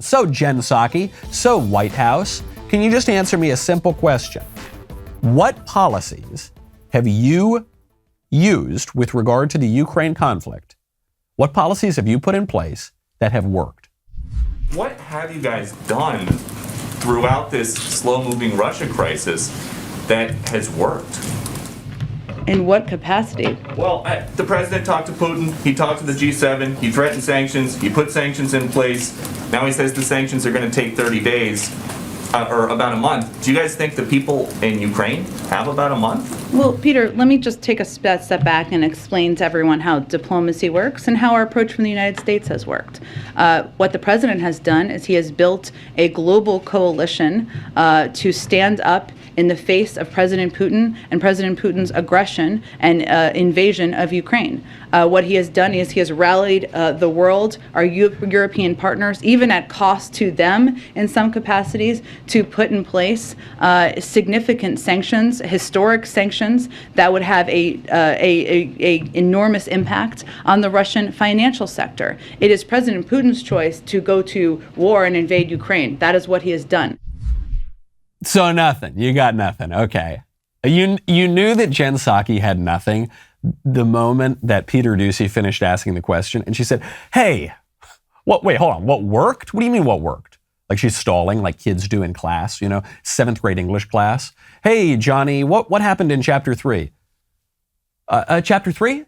So Jen Psaki, so White House, can you just answer me a simple question? What policies have you used with regard to the Ukraine conflict? What policies have you put in place that have worked? What have you guys done throughout this slow-moving Russia crisis that has worked? In what capacity? Well, the president talked to Putin, he talked to the G7, he threatened sanctions, he put sanctions in place. Now he says the sanctions are going to take 30 days, or about a month. Do you guys think the people in Ukraine have about a month? Well, Peter, let me just take a step back and explain to everyone how diplomacy works and how our approach from the United States has worked. What the president has done is he has built a global coalition to stand up in the face of President Putin and President Putin's aggression and invasion of Ukraine. What he has done is he has rallied the world, our European partners, even at cost to them in some capacities, to put in place significant sanctions, historic sanctions that would have a enormous impact on the Russian financial sector. It is President Putin's choice to go to war and invade Ukraine. That is what he has done. So nothing. You got nothing. Okay. You knew that Jen Psaki had nothing the moment that Peter Doocy finished asking the question, and she said, "Hey, wait, hold on. What worked? What do you mean what worked?" Like she's stalling, like kids do in class, 7th grade English class. "Hey, Johnny, what happened in chapter 3? Chapter 3?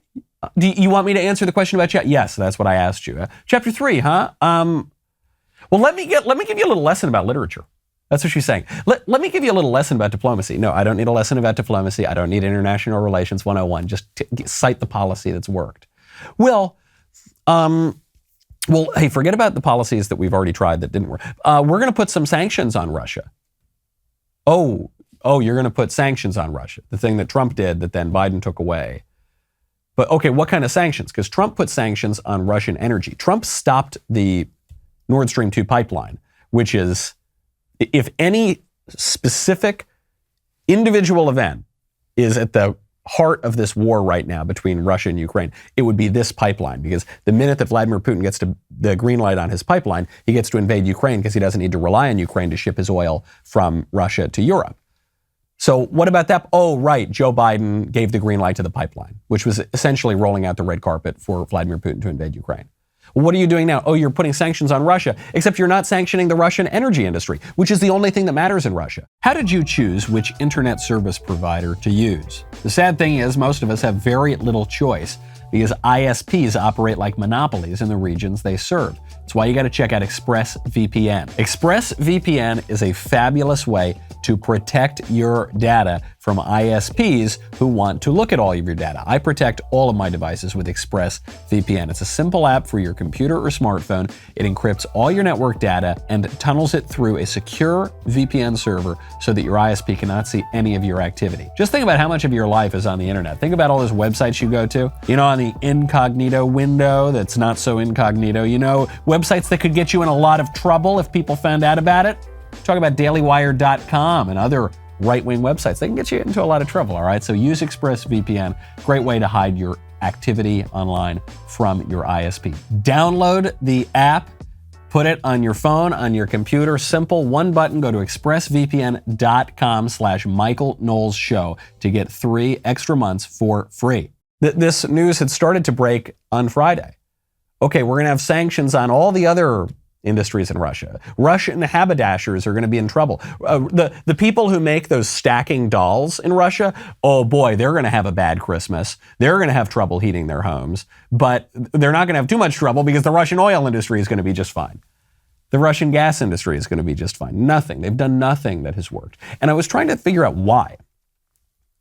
Do you want me to answer the question about Yes, that's what I asked you. Chapter 3, huh? Well, let me give you a little lesson about literature." That's what she's saying. Let me give you a little lesson about diplomacy. No, I don't need a lesson about diplomacy. I don't need international relations 101. Just cite the policy that's worked. Well, hey, forget about the policies that we've already tried that didn't work. We're going to put some sanctions on Russia. Oh, you're going to put sanctions on Russia, the thing that Trump did that then Biden took away. But okay, what kind of sanctions? Because Trump put sanctions on Russian energy. Trump stopped the Nord Stream 2 pipeline, which is, if any specific individual event is at the heart of this war right now between Russia and Ukraine, it would be this pipeline. Because the minute that Vladimir Putin gets to the green light on his pipeline, he gets to invade Ukraine because he doesn't need to rely on Ukraine to ship his oil from Russia to Europe. So what about that? Oh, right. Joe Biden gave the green light to the pipeline, which was essentially rolling out the red carpet for Vladimir Putin to invade Ukraine. Well, what are you doing now? Oh, you're putting sanctions on Russia, except you're not sanctioning the Russian energy industry, which is the only thing that matters in Russia. How did you choose which internet service provider to use? The sad thing is most of us have very little choice because ISPs operate like monopolies in the regions they serve. That's why you got to check out ExpressVPN. ExpressVPN is a fabulous way to protect your data from ISPs who want to look at all of your data. I protect all of my devices with ExpressVPN. It's a simple app for your computer or smartphone. It encrypts all your network data and tunnels it through a secure VPN server so that your ISP cannot see any of your activity. Just think about how much of your life is on the internet. Think about all those websites you go to. On the incognito window that's not so incognito. Websites that could get you in a lot of trouble if people found out about it. Talk about dailywire.com and other right-wing websites. They can get you into a lot of trouble, all right? So use ExpressVPN. Great way to hide your activity online from your ISP. Download the app, put it on your phone, on your computer. Simple, one button. Go to expressvpn.com/Michael Knowles Show to get 3 extra months for free. This news had started to break on Friday. Okay, we're going to have sanctions on all the other industries in Russia. Russian haberdashers are going to be in trouble. The people who make those stacking dolls in Russia, oh boy, they're going to have a bad Christmas. They're going to have trouble heating their homes, but they're not going to have too much trouble because the Russian oil industry is going to be just fine. The Russian gas industry is going to be just fine. Nothing. They've done nothing that has worked. And I was trying to figure out why.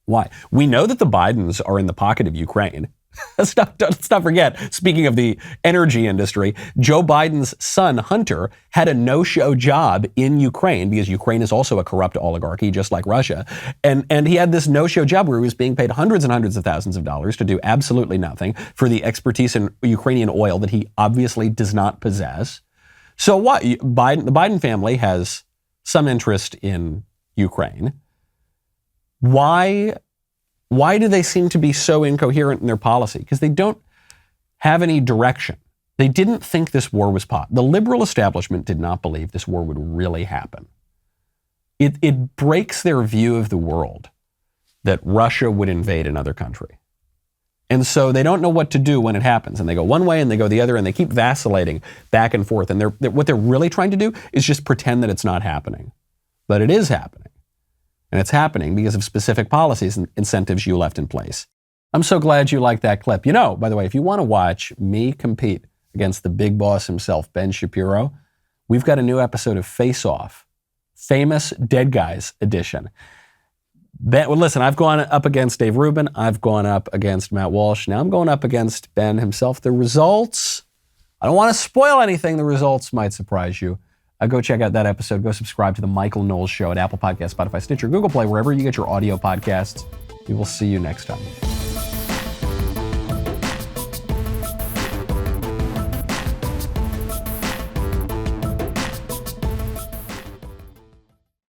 Why? We know that the Bidens are in the pocket of Ukraine. Let's not forget, speaking of the energy industry, Joe Biden's son, Hunter, had a no-show job in Ukraine because Ukraine is also a corrupt oligarchy, just like Russia. And he had this no-show job where he was being paid hundreds and hundreds of thousands of dollars to do absolutely nothing for the expertise in Ukrainian oil that he obviously does not possess. So what? The Biden family has some interest in Ukraine. Why do they seem to be so incoherent in their policy? Because they don't have any direction. They didn't think this war was possible. The liberal establishment did not believe this war would really happen. It breaks their view of the world that Russia would invade another country. And so they don't know what to do when it happens. And they go one way and they go the other, and they keep vacillating back and forth. And what they're really trying to do is just pretend that it's not happening. But it is happening. And it's happening because of specific policies and incentives you left in place. I'm so glad you liked that clip. You know, by the way, if you want to watch me compete against the big boss himself, Ben Shapiro, we've got a new episode of Face Off, Famous Dead Guys edition. Well, listen, I've gone up against Dave Rubin. I've gone up against Matt Walsh. Now I'm going up against Ben himself. The results, I don't want to spoil anything. The results might surprise you. Go check out that episode. Go subscribe to the Michael Knowles Show at Apple Podcasts, Spotify, Stitcher, Google Play, wherever you get your audio podcasts. We will see you next time.